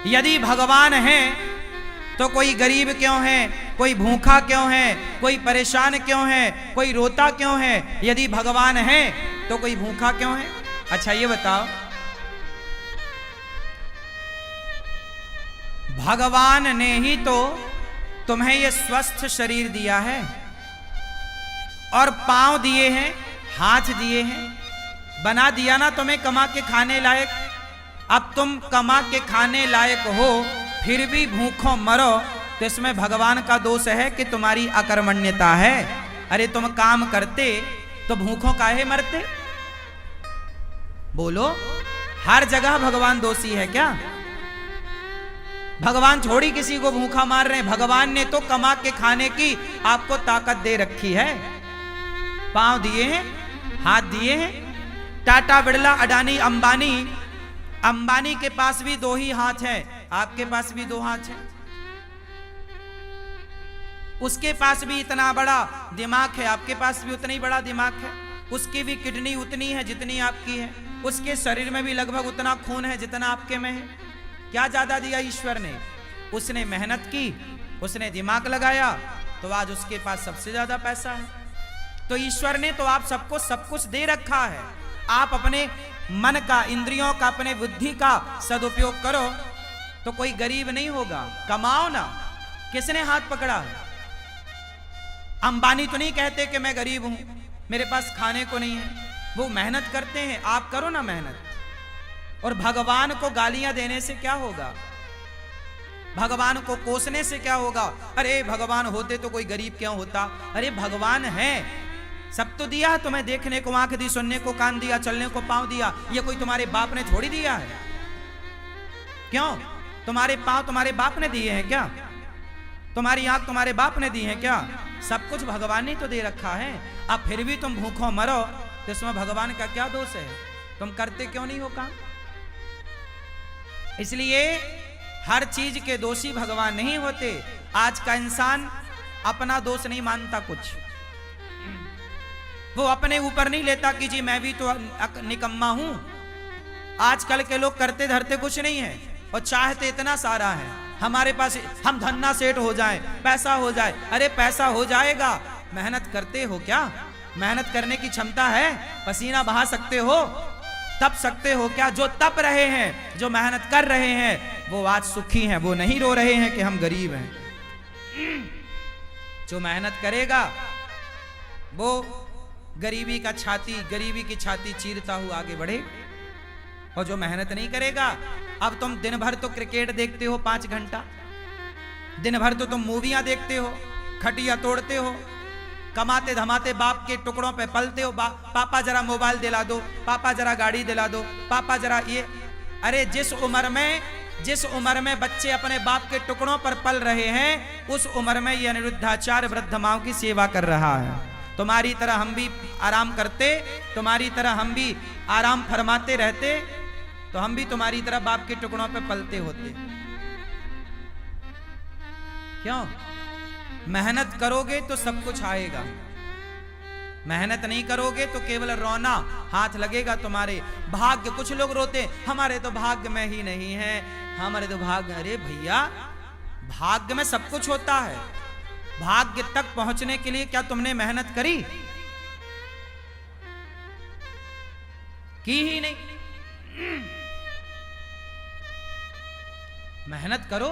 यदि भगवान है तो कोई गरीब क्यों है, कोई भूखा क्यों है, कोई परेशान क्यों है, कोई रोता क्यों है? यदि भगवान है तो कोई भूखा क्यों है? अच्छा ये बताओ, भगवान ने ही तो तुम्हें ये स्वस्थ शरीर दिया है और पांव दिए हैं, हाथ दिए हैं, बना दिया ना तुम्हें कमा के खाने लायक। अब तुम कमा के खाने लायक हो फिर भी भूखों मरो तो इसमें भगवान का दोष है कि तुम्हारी अकर्मण्यता है। अरे तुम काम करते तो भूखों काहे मरते? बोलो, हर जगह भगवान दोषी है क्या? भगवान थोड़ी किसी को भूखा मार रहे हैं। भगवान ने तो कमा के खाने की आपको ताकत दे रखी है। पांव दिए हैं, हाथ दिए हैं। टाटा, बिड़ला, अडानी, अंबानी, अंबानी के पास भी दो ही हाथ हैं, आपके पास भी दो हाथ हैं। उसके पास भी इतना बड़ा दिमाग है, आपके पास भी उतना ही बड़ा दिमाग है। उसकी भी किडनी उतनी है जितनी आपकी है। उसके शरीर में भी लगभग उतना खून है जितना आपके में है। क्या ज्यादा दिया ईश्वर ने? उसने मेहनत की, उसने दिमाग लगाया, तो आज उसके पास सबसे ज्यादा पैसा है। तो ईश्वर ने तो आप सबको सब कुछ दे रखा है। आप अपने मन का, इंद्रियों का, अपने बुद्धि का सदुपयोग करो तो कोई गरीब नहीं होगा। कमाओ ना। किसने हाथ पकड़ा है? अंबानी तो नहीं कहते कि मैं गरीब हूं, मेरे पास खाने को नहीं है। वो मेहनत करते हैं, आप करो ना मेहनत। और भगवान को गालियां देने से क्या होगा? भगवान को कोसने से क्या होगा? अरे भगवान होते तो कोई गरीब क्यों होता? अरे भगवान है, सब तो दिया तुम्हें। देखने को आंख दी, सुनने को कान दिया, चलने को पांव दिया। ये कोई तुम्हारे बाप ने थोड़ी दिया है। क्यों? तुम्हारे पांव तुम्हारे बाप ने दिए हैं क्या? तुम्हारी आंख तुम्हारे बाप ने दी है क्या? सब कुछ भगवान ने तो दे रखा है। अब फिर भी तुम भूखों मरो तो इसमें भगवान का क्या दोष है? तुम करते क्यों नहीं हो काम? इसलिए हर चीज के दोषी भगवान नहीं होते। आज का इंसान अपना दोष नहीं मानता कुछ। वो अपने ऊपर नहीं लेता कि जी मैं भी तो निकम्मा हूं। आजकल के लोग करते धरते कुछ नहीं है और चाहते इतना सारा है। हमारे पास हम धन्ना सेठ हो जाए, पैसा हो जाए। अरे पैसा हो जाएगा, मेहनत करते हो क्या? मेहनत करने की क्षमता है? पसीना बहा सकते हो? तप सकते हो क्या? जो तप रहे हैं, जो मेहनत कर रहे हैं, वो आज सुखी हैं। वो नहीं रो रहे हैं कि हम गरीब हैं। जो मेहनत करेगा वो गरीबी की छाती चीरता हुआ आगे बढ़े। और जो मेहनत नहीं करेगा, अब तुम दिन भर तो क्रिकेट देखते हो 5 घंटा, दिन भर तो तुम मूवियां देखते हो, खटिया तोड़ते हो, कमाते धमाते बाप के टुकड़ों पे पलते हो। पापा जरा मोबाइल दिला दो, पापा जरा गाड़ी दिला दो, पापा जरा ये। अरे जिस उम्र में बच्चे अपने बाप के टुकड़ों पर पल रहे हैं, उस उम्र में ये अनिरुद्धाचार्य वृद्ध माओ की सेवा कर रहा है। तुम्हारी तरह हम भी आराम करते, तुम्हारी तरह हम भी आराम फरमाते रहते, तो हम भी तुम्हारी तरह बाप के टुकड़ों पे पलते होते। क्यों? मेहनत करोगे तो सब कुछ आएगा। मेहनत नहीं करोगे तो केवल रोना हाथ लगेगा तुम्हारे। भाग्य, कुछ लोग रोते हमारे तो भाग्य में ही नहीं है, हमारे तो भाग्य। अरे भैया, भाग्य में सब कुछ होता है। भाग्य तक पहुंचने के लिए क्या तुमने मेहनत करी? की ही नहीं। मेहनत करो,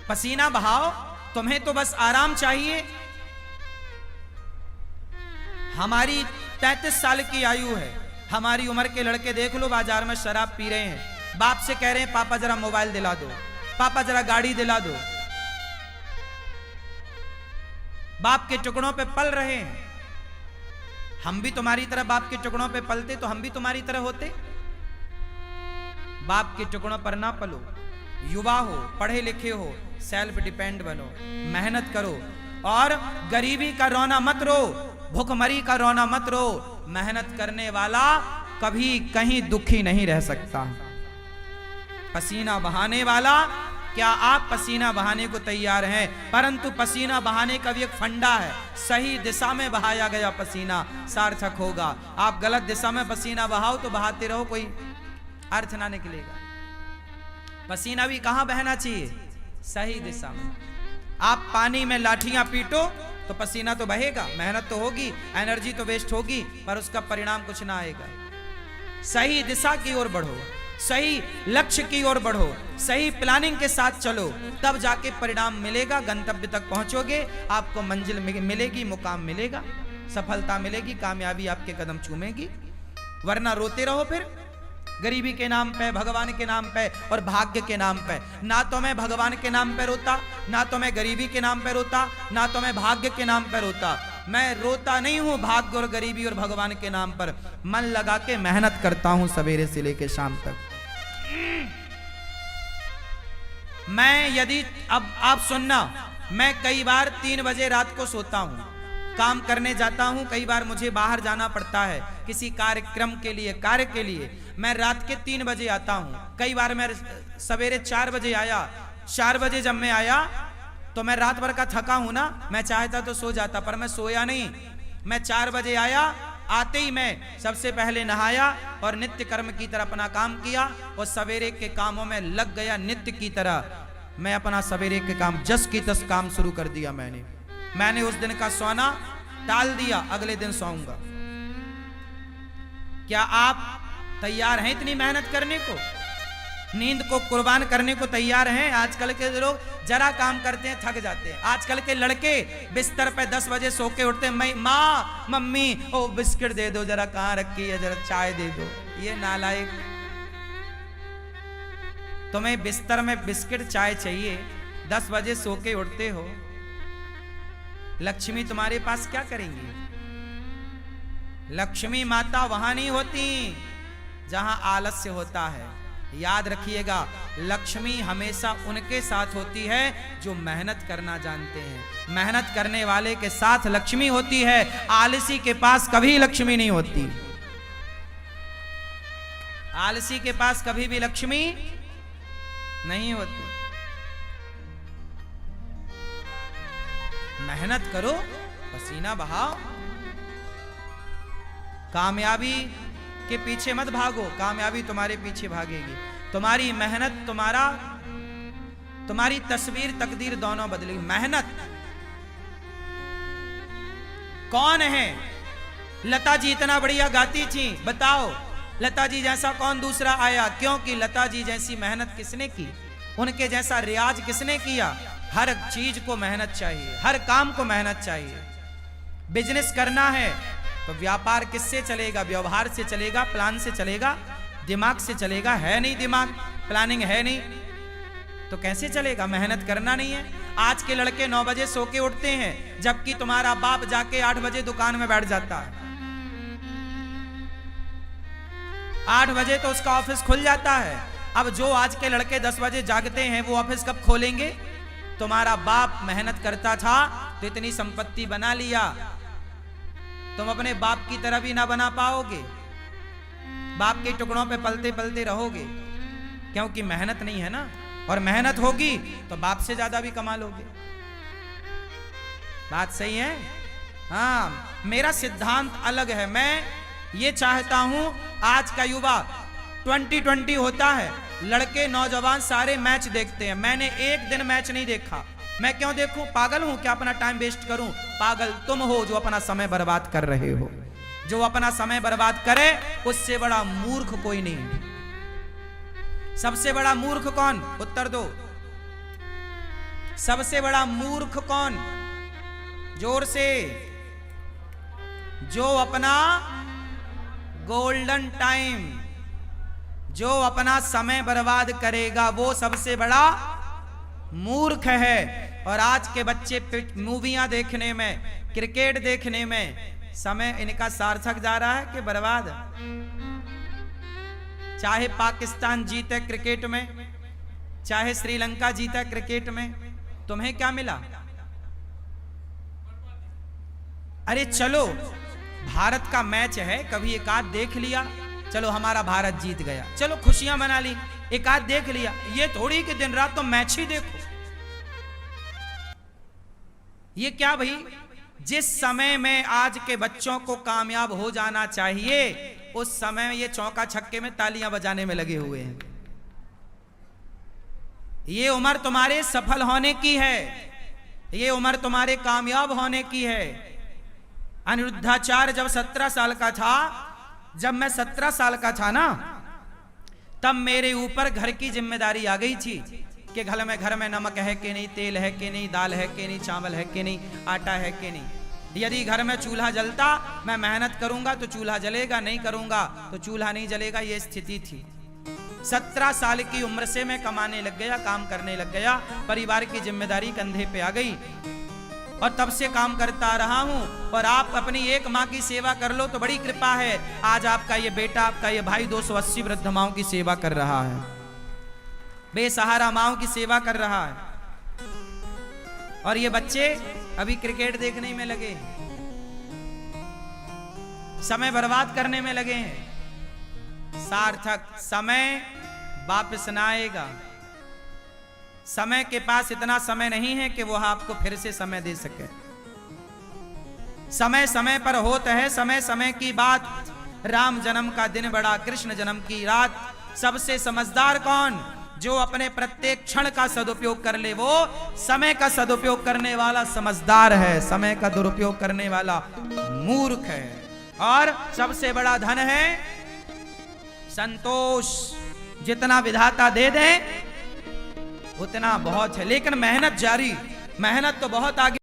पसीना बहाओ। तुम्हें तो बस आराम चाहिए। हमारी 33 साल की आयु है। हमारी उम्र के लड़के देख लो, बाजार में शराब पी रहे हैं, बाप से कह रहे हैं पापा जरा मोबाइल दिला दो, पापा जरा गाड़ी दिला दो। बाप के टुकड़ों पे पल रहे हैं। हम भी तुम्हारी तरह बाप के टुकड़ों पे पलते तो हम भी तुम्हारी तरह होते। बाप के टुकड़ों पर ना पलो। युवा हो, पढ़े लिखे हो, सेल्फ डिपेंड बनो, मेहनत करो। और गरीबी का रोना मत रो, भूखमरी का रोना मत रो। मेहनत करने वाला कभी कहीं दुखी नहीं रह सकता। पसीना बहाने वाला, क्या आप पसीना बहाने को तैयार हैं? परंतु पसीना बहाने का भी एक फंडा है। सही दिशा में बहाया गया पसीना सार्थक होगा। आप गलत दिशा में पसीना बहाओ तो बहाते रहो, कोई अर्थ ना निकलेगा। पसीना भी कहां बहना चाहिए? सही दिशा में। आप पानी में लाठियां पीटो तो पसीना तो बहेगा, मेहनत तो होगी, एनर्जी तो वेस्ट होगी, पर उसका परिणाम कुछ ना आएगा। सही दिशा की ओर बढ़ो, सही लक्ष्य की ओर बढ़ो, सही प्लानिंग के साथ चलो, तब जाके परिणाम मिलेगा, गंतव्य तक पहुंचोगे, आपको मंजिल मिलेगी, मुकाम मिलेगा, सफलता मिलेगी, कामयाबी आपके कदम चूमेगी। वरना रोते रहो फिर गरीबी के नाम पे, भगवान के नाम पे और भाग्य के नाम पे। ना तो मैं भगवान के नाम पे रोता, ना तो मैं गरीबी के नाम पे रोता, ना तो मैं भाग्य के नाम पे रोता। मैं रोता नहीं हूं भाग्य और गरीबी और भगवान के नाम पर, मन लगा के मेहनत करता हूं सवेरे से लेके शाम तक। मैं यदि अब आप सुनना, मैं कई बार 3 बजे रात को सोता हूं, काम करने जाता हूं, कई बार मुझे बाहर जाना पड़ता है किसी कार्यक्रम के लिए, कार्य के लिए, मैं रात के 3 बजे आता हूं। कई बार मैं सवेरे 4 बजे आया, 4 बजे जब मैं आया तो मैं रात भर का थका हूं ना, मैं चाहता तो सो जाता, पर मैं सोया नहीं। मैं 4 बजे आया, आते ही मैं सबसे पहले नहाया और नित्य कर्म की तरह अपना काम किया और सवेरे के कामों में लग गया नित्य की तरह। मैं अपना सवेरे के काम जस की तस काम शुरू कर दिया। मैंने उस दिन का सोना टाल दिया, अगले दिन सोऊंगा। क्या आप तैयार हैं इतनी मेहनत करने को, नींद को कुर्बान करने को तैयार हैं? आजकल के लोग जरा काम करते हैं थक जाते हैं। आजकल के लड़के बिस्तर पे 10 बजे सो के उठते हैं, माँ मम्मी ओ बिस्किट दे दो, जरा कहाँ रखी है, जरा चाय दे दो। ये नालायक, तुम्हें बिस्तर में बिस्किट चाय चाहिए, 10 बजे सो के उठते हो। लक्ष्मी तुम्हारे पास क्या करेंगी? लक्ष्मी माता वहां नहीं होती जहां आलस्य होता है। याद रखिएगा, लक्ष्मी हमेशा उनके साथ होती है जो मेहनत करना जानते हैं। मेहनत करने वाले के साथ लक्ष्मी होती है, आलसी के पास कभी लक्ष्मी नहीं होती। आलसी के पास कभी भी लक्ष्मी नहीं होती। मेहनत करो, पसीना बहाओ, कामयाबी के पीछे मत भागो, कामयाबी तुम्हारे पीछे भागेगी। तुम्हारी मेहनत तुम्हारी तस्वीर तकदीर दोनों बदलेगी। मेहनत कौन है? लता जी इतना बढ़िया गाती थी, बताओ लता जी जैसा कौन दूसरा आया? क्योंकि लता जी जैसी मेहनत किसने की, उनके जैसा रियाज किसने किया? हर चीज को मेहनत चाहिए, हर काम को मेहनत चाहिए। बिजनेस करना है तो व्यापार किससे चलेगा? व्यवहार से चलेगा, प्लान से चलेगा, दिमाग से चलेगा। है नहीं दिमाग, प्लानिंग है नहीं, तो कैसे चलेगा? मेहनत करना नहीं है। आज के लड़के 9 बजे सो के उठते हैं, जबकि तुम्हारा बाप जाके 8 बजे दुकान में बैठ जाता है। 8 बजे तो उसका ऑफिस खुल जाता है। अब जो आज के लड़के 10 बजे जागते हैं, वो ऑफिस कब खोलेंगे? तुम्हारा बाप मेहनत करता था तो इतनी संपत्ति बना लिया, तुम अपने बाप की तरह भी ना बना पाओगे। बाप के टुकड़ों पे पलते पलते रहोगे, क्योंकि मेहनत नहीं है ना। और मेहनत होगी तो बाप से ज्यादा भी कमा लोगे। बात सही है? हाँ, मेरा सिद्धांत अलग है। मैं ये चाहता हूं आज का युवा 2020 होता है, लड़के नौजवान सारे मैच देखते हैं। मैंने एक दिन मैच नहीं देखा। मैं क्यों देखूं? पागल हूं क्या अपना टाइम वेस्ट करूं? पागल तुम हो जो अपना समय बर्बाद कर रहे हो। जो अपना समय बर्बाद करे उससे बड़ा मूर्ख कोई नहीं। सबसे बड़ा मूर्ख कौन? उत्तर दो। सबसे बड़ा मूर्ख कौन? जोर से। जो अपना गोल्डन टाइम, जो अपना समय बर्बाद करेगा, वो सबसे बड़ा मूर्ख है। और आज के बच्चे मूवियां देखने में, क्रिकेट देखने में समय इनका सार्थक जा रहा है कि बर्बाद? चाहे पाकिस्तान जीते क्रिकेट में, चाहे श्रीलंका जीता क्रिकेट में, तुम्हें क्या मिला? अरे चलो, भारत का मैच है, कभी एक आध देख लिया, चलो हमारा भारत जीत गया, चलो खुशियां मना ली, एक आध देख लिया। ये थोड़ी कि दिन रात तो मैच ही देखो। ये क्या भाई? जिस समय में आज के बच्चों को कामयाब हो जाना चाहिए, उस समय ये चौका छक्के में तालियां बजाने में लगे हुए हैं। ये उम्र तुम्हारे सफल होने की है, ये उम्र तुम्हारे कामयाब होने की है। अनिरुद्धाचार्य जब 17 साल का था, जब मैं 17 साल का था ना, तब मेरे ऊपर घर की जिम्मेदारी आ गई थी कि घर में नमक है कि नहीं, तेल है कि नहीं, दाल है कि नहीं, चावल है कि नहीं, आटा है कि नहीं। यदि घर में चूल्हा जलता, मैं मेहनत करूंगा तो चूल्हा जलेगा, नहीं करूंगा तो चूल्हा नहीं जलेगा, ये स्थिति थी। 17 साल की उम्र से मैं कमाने लग गया, काम करने लग गया, परिवार की जिम्मेदारी कंधे पे आ गई और तब से काम करता रहा हूं। और आप अपनी एक माँ की सेवा कर लो तो बड़ी कृपा है। आज आपका ये बेटा, आपका ये भाई 280 वृद्ध माओं की सेवा कर रहा है, बेसहारा माओं की सेवा कर रहा है। और ये बच्चे अभी क्रिकेट देखने में लगे, समय बर्बाद करने में लगे हैं। सार्थक समय वापस ना आएगा। समय के पास इतना समय नहीं है कि वो आपको फिर से समय दे सके। समय समय पर होता है, समय समय की बात। राम जन्म का दिन बड़ा, कृष्ण जन्म की रात। सबसे समझदार कौन? जो अपने प्रत्येक क्षण का सदुपयोग कर ले, वो समय का सदुपयोग करने वाला समझदार है। समय का दुरुपयोग करने वाला मूर्ख है। और सबसे बड़ा धन है संतोष। जितना विधाता दे दे उतना बहुत है, लेकिन मेहनत जारी, मेहनत तो बहुत आगे